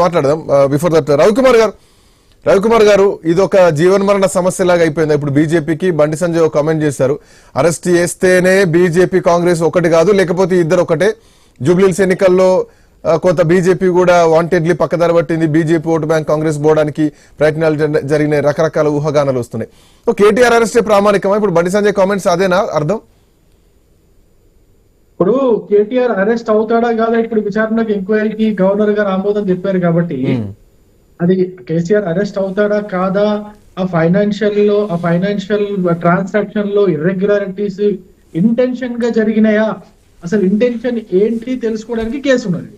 మాట్లాడదాం. Before that Ravikumar గారు ఇది ఒక జీవన్మరణ సమస్యలాగా అయిపోయింది. ఇప్పుడు బీజేపీకి బండి సంజయ్ ఒక కామెంట్ చేశారు, అరెస్ట్ చేస్తేనే బీజేపీ కాంగ్రెస్ ఒకటి కాదు, లేకపోతే ఇద్దరు ఒకటే. జూబ్లీహిల్స్ ఎన్నికల్లో కొంత బీజేపీ కూడా వాంటెడ్లీ పక్కదారి పట్టింది, బీజేపీ ఓటు బ్యాంక్ కాంగ్రెస్ పోవడానికి ప్రయత్నాలు జరిగినాయి, రకరకాల ఊహాగానాలు వస్తున్నాయి. సో కేటీఆర్ అరెస్టే ప్రామాణికమా? ఇప్పుడు బండి సంజయ్ కామెంట్స్ అదేనా అర్థం? ఇప్పుడు కేటీఆర్ అరెస్ట్ అవుతాడా కాదా ఇప్పుడు విచారణకు ఎంక్వైరీకి గవర్నర్ గారు ఆమోదం చెప్పారు కాబట్టి అది కేసీఆర్ అరెస్ట్ అవుతాడా కాదా, ఆ ఫైనాన్షియల్ ట్రాన్సాక్షన్ లో ఇర్రెగ్యులారిటీస్ ఇంటెన్షన్ గా జరిగినాయా, అసలు ఇంటెన్షన్ ఏంటి తెలుసుకోవడానికి కేసు ఉన్నది.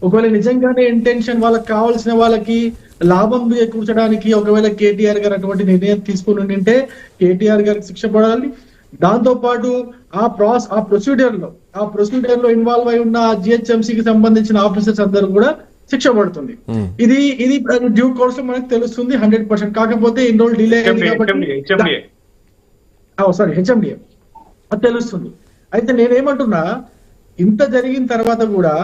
ఒకవేళ నిజంగానే ఇంటెన్షన్ వాళ్ళకి కావాల్సిన వాళ్ళకి లాభం కూర్చడానికి ఒకవేళ కేటీఆర్ గారు అటువంటి నిర్ణయం తీసుకుని ఉంటే కేటీఆర్ గారికి శిక్ష పడాలి. దాంతో పాటు ఆ ప్రొసీడియర్ లో ఇన్వాల్వ్ అయి ఉన్న జిహెచ్ఎంసీకి సంబంధించిన ఆఫీసర్స్ అందరూ కూడా శిక్ష పడుతుంది. ఇది డ్యూ కోర్స్ లో మనకు తెలుస్తుంది 100%. కాకపోతే ఇన్ని రోజులు డిలే అయింది కాబట్టి హెచ్ఎండిఏ అది తెలుస్తుంది. అయితే నేనేమంటున్నా, ఇంత జరిగిన తర్వాత కూడా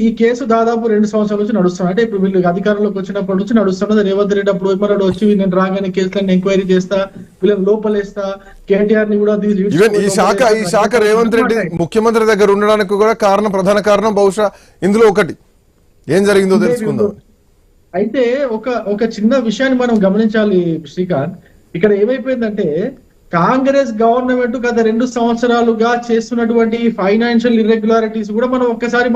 ఈ కేసు దాదాపు 2 సంవత్సరాల నుంచి నడుస్తుంది. అంటే ఇప్పుడు వీళ్ళు అధికారంలోకి వచ్చినప్పటి నుంచి నడుస్తున్నది. రేవంత్ రెడ్డి అప్పుడు ఏమన్నాడు, వచ్చి నేను రాగానే కేసులన్నీ ఎంక్వైరీ చేస్తా, వీళ్ళని లోపలేస్తా, కేటీఆర్ ని కూడా ఈ శాఖ రేవంత్ రెడ్డి ముఖ్యమంత్రి దగ్గర ఉండడానికి కూడా ప్రధాన కారణం బహుశా ఇందులో ఒకటి. ఏం జరిగిందో తెలుసుకుందాం. అయితే ఒక చిన్న విషయాన్ని మనం గమనించాలి శ్రీకాంత్. ఇక్కడ ఏమైపోయిందంటే కాంగ్రెస్ గవర్నమెంట్ గత 2 సంవత్సరాలుగా చేస్తున్నటువంటి ఫైనాన్షియల్ ఇర్రెగ్యులారిటీస్ కూడా మనం ఒక్కసారి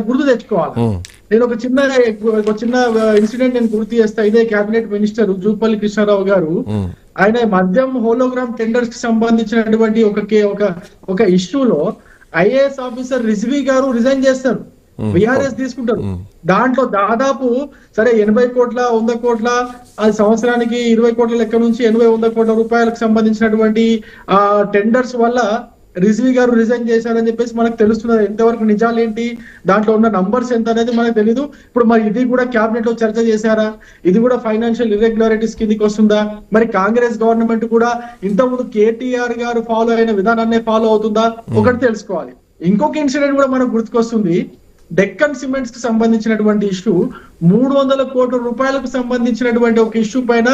గుర్తు తెచ్చుకోవాలి. నేను ఒక చిన్న ఇన్సిడెంట్ నేను గుర్తు చేస్తా. ఇదే కేబినెట్ మినిస్టర్ జూపల్లి కృష్ణారావు గారు ఆయన మద్యం హోలోగ్రామ్ టెండర్స్ కి సంబంధించినటువంటి ఒక ఇష్యూలో ఐఏఎస్ ఆఫీసర్ రిజ్వీ గారు రిజైన్ చేస్తారు, బీఆర్ఎస్ తీసుకుంటారు. దాంట్లో దాదాపు సరే 80 కోట్ల 100 కోట్ల అది సంవత్సరానికి 20 కోట్ల లెక్క నుంచి 80-100 కోట్ల రూపాయలకు సంబంధించినటువంటి టెండర్స్ వల్ల రిజ్వీ గారు రిజైన్ చేశారని చెప్పేసి మనకు తెలుస్తున్నది. ఎంతవరకు నిజాలు ఏంటి, దాంట్లో ఉన్న నంబర్స్ ఎంత అనేది మనకు తెలీదు. ఇప్పుడు మరి ఇది కూడా క్యాబినెట్ లో చర్చ చేశారా, ఇది కూడా ఫైనాన్షియల్ ఇర్రెగ్యులారిటీస్ కిందికి వస్తుందా? మరి కాంగ్రెస్ గవర్నమెంట్ కూడా ఇంతకుముందు కేటీఆర్ గారు ఫాలో అయిన విధానాన్నే ఫాలో అవుతుందా? ఒకటి తెలుసుకోవాలి. ఇంకొక ఇన్సిడెంట్ కూడా మనకు గుర్తుకొస్తుంది. డెక్కన్ సిమెంట్స్ కి సంబంధించినటువంటి ఇష్యూ 300 కోట్ల రూపాయలకు సంబంధించినటువంటి ఒక ఇష్యూ పైన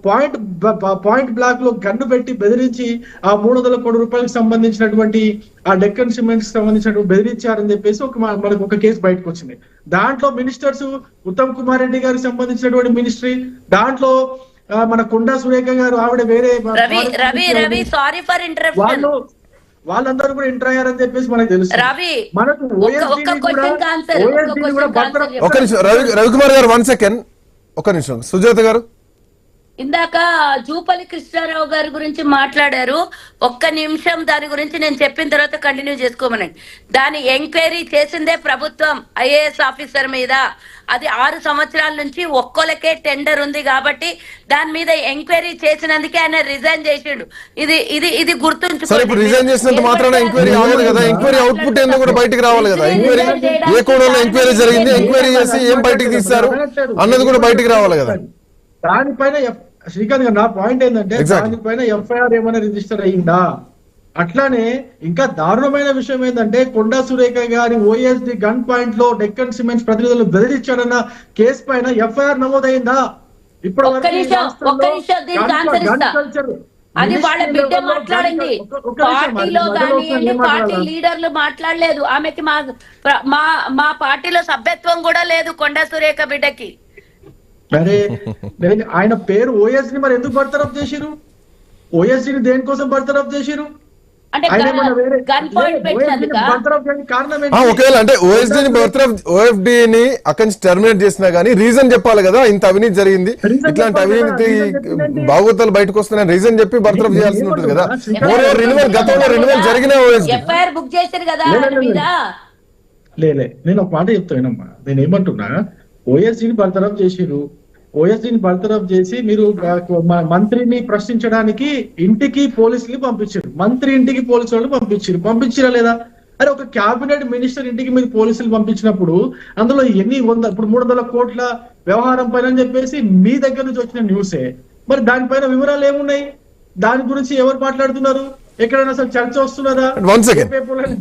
పాయింట్ బ్లాక్ లో గన్ను పెట్టి బెదిరించి ఆ 300 కోట్ల రూపాయలకు సంబంధించినటువంటి ఆ డెక్కన్ సిమెంట్స్ కి సంబంధించినటువంటి బెదిరించారని చెప్పేసి మనకు ఒక కేసు బయటకు వచ్చింది. దాంట్లో మినిస్టర్స్ ఉత్తమ్ కుమార్ రెడ్డి గారికి సంబంధించినటువంటి మినిస్ట్రీ, దాంట్లో మన కొండా సురేఖ గారు ఆవిడ వేరే వాళ్ళందరూ కూడా ఎంటర్ అయ్యారని చెప్పేసి మనకు తెలుసు. మనకు రవికుమార్ గారు 1 సెకండ్, ఒక నిమిషం. సుజాత గారు ఇందాక జూపల్లి కృష్ణారావు గారి గురించి మాట్లాడారు. ఒక్క నిమిషం దాని గురించి నేను చెప్పిన తర్వాత కంటిన్యూ చేసుకోమనండి. దాని ఎంక్వైరీ చేసిందే ప్రభుత్వం ఐఏఎస్ ఆఫీసర్ మీద. అది 6 సంవత్సరాల నుంచి ఒక్కొలకే టెండర్ ఉంది కాబట్టి దాని మీద ఎంక్వైరీ చేసినందుకే ఆయన రిజైన్ చేసిండు. ఇది గుర్తుంచుకోండి. రిజైన్ చేసినంత మాత్రాన ఎంక్వైరీ ఆగదు కదా, ఎంక్వైరీ అవుట్పుట్ ఏందో కూడా బయటకు రావాలి కదా. ఎంక్వైరీ ఏ కోణంలో ఎంక్వైరీ జరిగింది, ఎంక్వైరీ చేసి ఏం బయటకు తీస్తారు అన్నది కూడా బయటకు రావాలి కదా. దానిపైన శ్రీకాంత్ గారు నా పాయింట్ ఏంటంటే దానిపైన ఎఫ్ఐఆర్ ఏమైనా రిజిస్టర్ అయ్యిందా? అట్లానే ఇంకా దారుణమైన విషయం ఏంటంటే కొండా సురేఖ గారి ఓఎస్డి గన్ పాయింట్ లో డెక్కన్ సిమెంట్స్ ప్రతినిధులు బెదిరించాడన్న కేసు పైన ఎఫ్ఐఆర్ నమోదైందా? ఇప్పుడు అది వాళ్ళ బిడ్డ మాట్లాడింది, పార్టీలో కానీ పార్టీ లీడర్లు మాట్లాడలేదు. ఆమెకి మా పార్టీలో సభ్యత్వం కూడా లేదు కొండా సురేఖ బిడ్డకి. అరే ఆయన పేరు ఓఎస్డి మరి ఎందుకు బర్తరఫ్ చేసిరు? ఓఎస్డిని దేనికోసం బర్తరఫ్ చేసిరు? ఒకవేళ అంటే ఓఎఫ్డిని అక్కడి నుంచి టర్మినేట్ చేసినా గానీ రీజన్ చెప్పాలి కదా. ఇంత అవినీతి జరిగింది, ఇట్లాంటి అవినీతి భాగవతాలు బయటకు వస్తున్నాయని రీజన్ చెప్పి బర్తరఫ్ చేయాల్సి ఉంటుంది కదా. గతంలో రెన్యువల్ జరిగిన నేను ఒక మాట చెప్తానమ్మా. నేను ఏమంటున్నా, ఓఎస్డిని బర్తరఫ్ చేసిరు. ఓఎస్డిని బర్తరఫ్ చేసి మీరు మంత్రిని ప్రశ్నించడానికి ఇంటికి పోలీసులు పంపించారు, మంత్రి ఇంటికి పోలీసు వాళ్ళు పంపించిరా లేదా? అరే ఒక క్యాబినెట్ మినిస్టర్ ఇంటికి మీరు పోలీసులు పంపించినప్పుడు అందులో ఇప్పుడు 300 కోట్ల వ్యవహారం పైన చెప్పేసి మీ దగ్గర నుంచి వచ్చిన న్యూసే. మరి దానిపైన వివరాలు ఏమున్నాయి? దాని గురించి ఎవరు మాట్లాడుతున్నారు? ఎక్కడైనా అసలు చర్చ వస్తున్నదా? One second.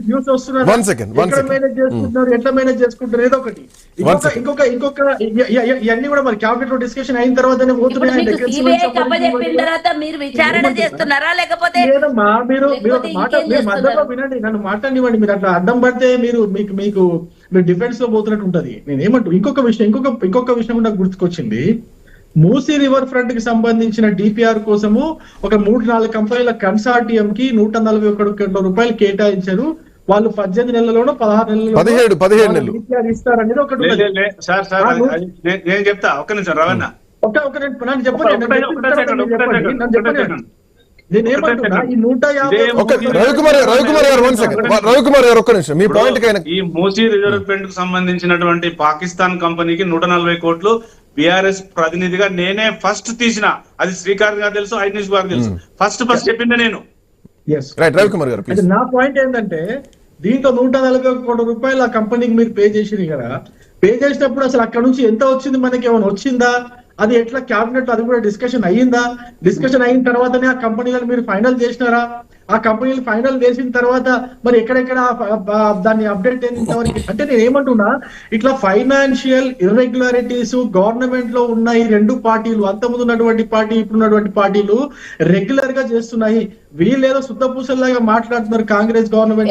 న్యూస్ వస్తున్నదా? One second. మేనేజ్ చేసుకుంటున్నారు, ఎట్లా మేనేజ్ చేసుకుంటారు? ఏదో ఒకటి. ఇంకొక ఇవన్నీ కూడా మరి క్యాబినెట్ లో డిస్కషన్ అయిన తర్వాతనే పోతున్నాయి. చెప్పిన తర్వాత మీరు విచారణ చేస్తున్నారా లేకపోతే లేదమ్మా, మీరు మధ్యలో వినండి, నన్ను మాట్లాడివ్వండి. మీరు అట్లా అడ్డం పడితే మీరు మీరు డిఫెన్స్ లో పోతున్నట్టు ఉంటది. నేను ఏమంటూ ఇంకొక విషయం నాకు గుర్తుకొచ్చింది. మూసీ రివర్ ఫ్రంట్ కి సంబంధించిన డిపిఆర్ కోసము ఒక 3-4 కంపెనీల కన్సార్టియం కి 141 కోట్ల రూపాయలు కేటాయించారు. వాళ్ళు 18 నెలల్లోనో 17 నెలలు డిపిఆర్ ఇస్తారనేది ఒకటి ఉన్నది. నేను చెప్తా, ఒక్క నిమిషం రవణ, నాకు చెప్పండి. నేనేమంటున్నా, ఈ 150 రవికుమార్ గారు 1 సెకండ్. రవికుమార్ గారు ఒక్క నిమిషం, మీ పాయింట్ కైనా. ఈ మూసీ రిజర్వ్ ఫ్రంట్ కు సంబంధించినటువంటి పాకిస్తాన్ కంపెనీకి 140 కోట్లు బిఆర్ఎస్ ప్రతినిధిగా నేనే ఫస్ట్ తీసిన. అది శ్రీకాంత్ గారు తెలుసు, ఐనిష్ గారు తెలుసు. ఫస్ట్ చెప్పింది నేను. రవికుమార్ గారు ప్లీజ్. నా పాయింట్ ఏంటంటే, దీంట్లో 141 కోట్ల రూపాయలు ఆ కంపెనీకి మీరు పే చేసిరు కదా. పే చేసినప్పుడు అసలు అక్కడ నుంచి ఎంత వచ్చింది, మనకి ఏమైనా వచ్చిందా? అది ఎట్లా క్యాబినెట్ అది కూడా డిస్కషన్ అయ్యిందా? డిస్కషన్ అయిన తర్వాతనే ఆ కంపెనీలను మీరు ఫైనల్ చేసినారా? ఆ కంపెనీలు ఫైనల్ చేసిన తర్వాత మరి ఎక్కడెక్కడ దాన్ని అప్డేట్ అయినంతవరకు? అంటే నేను ఏమంటున్నా, ఇట్లా ఫైనాన్షియల్ ఇర్రెగ్యులారిటీస్ గవర్నమెంట్ లో ఉన్న ఈ 2 పార్టీలు, అంతకుముందు ఉన్నటువంటి పార్టీ, ఇప్పుడున్నటువంటి పార్టీలు రెగ్యులర్ గా చేస్తున్నాయి. వీళ్ళేదో శుద్ధపూసల్లాగా మాట్లాడుతున్నారు కాంగ్రెస్ గవర్నమెంట్.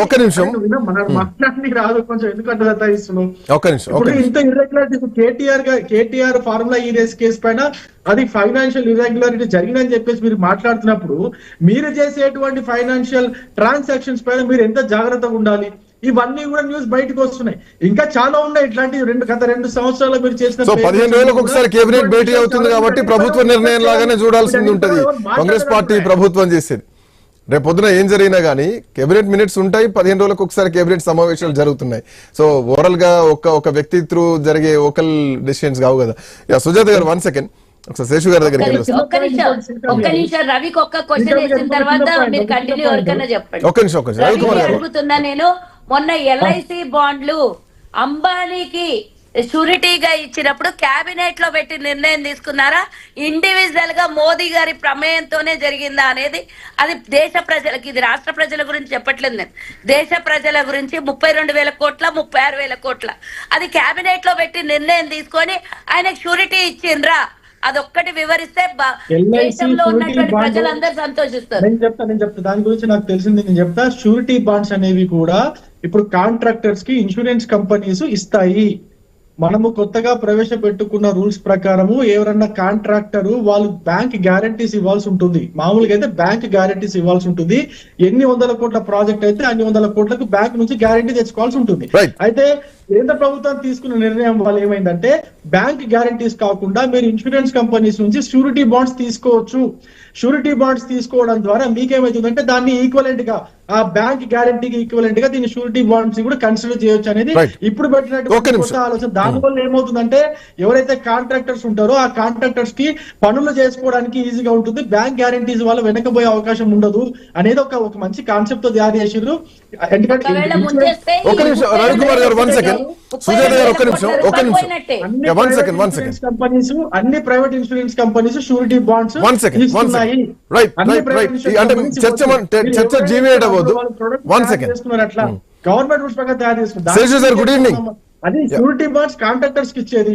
ఒక్క నిమిషం మాట్లాడి రాదు కొంచెం, ఎందుకంటే ఇస్తున్నాం. ఒక్క నిమిషం. ఇప్పుడు ఇంత ఇర్రెగ్యులారిటీస్ కేటీఆర్ ఫార్ములా ఈ రేస్ కేసు పైన అది ఫైనాన్షియల్ ఇర్రెగ్యులారిటీ జరిగిందని చెప్పేసి మీరు మాట్లాడుతున్నప్పుడు, మీరు చేసేటువంటి ఫైనాన్షియల్ ట్రాన్సాక్షన్స్ పైన మీరు ఎంత జాగ్రత్తగా ఉండాలి? ఇవన్నీ కూడా న్యూస్ బయటకు వస్తున్నాయి. ఇంకా చాలా ఉన్నాయి ఇట్లాంటి గత 2 సంవత్సరాలు మీరు చేసిన. 15 రోజులకు ఒకసారి కేబినెట్ భేటీ అవుతుంది కాబట్టి ప్రభుత్వ నిర్ణయం లాగానే చూడాల్సింది ఉంటది కాంగ్రెస్ పార్టీ ప్రభుత్వం చేసేది. రేపు పొద్దున ఏం జరిగినా గానీ కేబినెట్ మినిట్స్ ఉంటాయి. 15 రోజులకు ఒకసారి కేబినెట్ సమావేశాలు జరుగుతున్నాయి. సో ఓవరాల్ గా ఒక వ్యక్తి త్రూ జరిగే ఓకల్ డెసిషన్స్ కావు కదా. సుజాత గారు 1 సెకండ్, ఒకసారి శేషు గారి దగ్గరికి వెళ్ళి. ఒక్క నిమిషం రవికి ఒక్క క్వశ్చన్ వేసిన తర్వాత మీరు కంటిన్యూ ఎవరికైనా చెప్పండి. ఒక్క నిమిషం అడుగుతున్నా నేను. మొన్న ఎల్ఐసి బాండ్లు అంబానీకి షూరిటీగా ఇచ్చినప్పుడు క్యాబినెట్ లో పెట్టి నిర్ణయం తీసుకున్నారా, ఇండివిజువల్ గా మోదీ గారి ప్రమేయంతోనే జరిగిందా అనేది? అది దేశ ప్రజలకి, ఇది రాష్ట్ర ప్రజల గురించి చెప్పట్లేదు నేను, దేశ ప్రజల గురించి. 32,000 కోట్ల 36,000 కోట్ల అది క్యాబినెట్ లో పెట్టి నిర్ణయం తీసుకొని ఆయనకు షూరిటీ ఇచ్చిండ్రా? అదొక్కటి వివరిస్తే దేశంలో ఉన్నటువంటి ప్రజలందరూ సంతోషిస్తారు. నేను చెప్తా దాని గురించి నాకు తెలిసింది. నేను చెప్తా, షూరిటీ బాండ్స్ అనేవి కూడా ఇప్పుడు కాంట్రాక్టర్స్ కి ఇన్సూరెన్స్ కంపెనీస్ ఇస్తాయి. మనము కొత్తగా ప్రవేశపెట్టుకున్న రూల్స్ ప్రకారము ఎవరన్నా కాంట్రాక్టర్ వాళ్ళు బ్యాంక్ గ్యారంటీస్ ఇవ్వాల్సి ఉంటుంది. మామూలుగా అయితే బ్యాంక్ గ్యారంటీస్ ఇవ్వాల్సి ఉంటుంది. ఎన్ని 100 కోట్ల ప్రాజెక్ట్ అయితే అన్ని 100 కోట్లకు బ్యాంక్ నుంచి గ్యారంటీ తెచ్చుకోవాల్సి ఉంటుంది. అయితే కేంద్ర ప్రభుత్వం తీసుకున్న నిర్ణయం వల్ల ఏమైందంటే, బ్యాంక్ గ్యారంటీస్ కాకుండా మీరు ఇన్సూరెన్స్ కంపెనీస్ నుంచి షూరిటీ బాండ్స్ తీసుకోవచ్చు. షూరిటీ బాండ్స్ తీసుకోవడం ద్వారా మీకేమైతుందంటే, దాన్ని ఈక్వలెంట్ గా ఆ బ్యాంక్ గ్యారంటీకి ఈక్వలెంట్ గా దీన్ని షూరిటీ బాండ్స్ కూడా కన్సిడర్ చేయొచ్చు అనేది ఇప్పుడు పెట్టినట్టు కొత్త ఆలోచన. దానివల్ల ఏమవుతుందంటే, ఎవరైతే కాంట్రాక్టర్స్ ఉంటారో ఆ కాంట్రాక్టర్స్ కి పనులు చేసుకోవడానికి ఈజీగా ఉంటుంది. బ్యాంక్ గ్యారంటీస్ వల్ల వెనకపోయే అవకాశం ఉండదు అనేది ఒక మంచి కాన్సెప్ట్ తో తయారు చేసిర్రు. ఎందుకంటే కంపెనీస్, అన్ని private insurance companies surety bonds అట్లా గవర్నమెంట్ రూల్స్ ప్రకారం తయారు చేసుకుంటారు. అది షూరిటీ బాండ్స్ కాంట్రాక్టర్స్ కి ఇచ్చేది.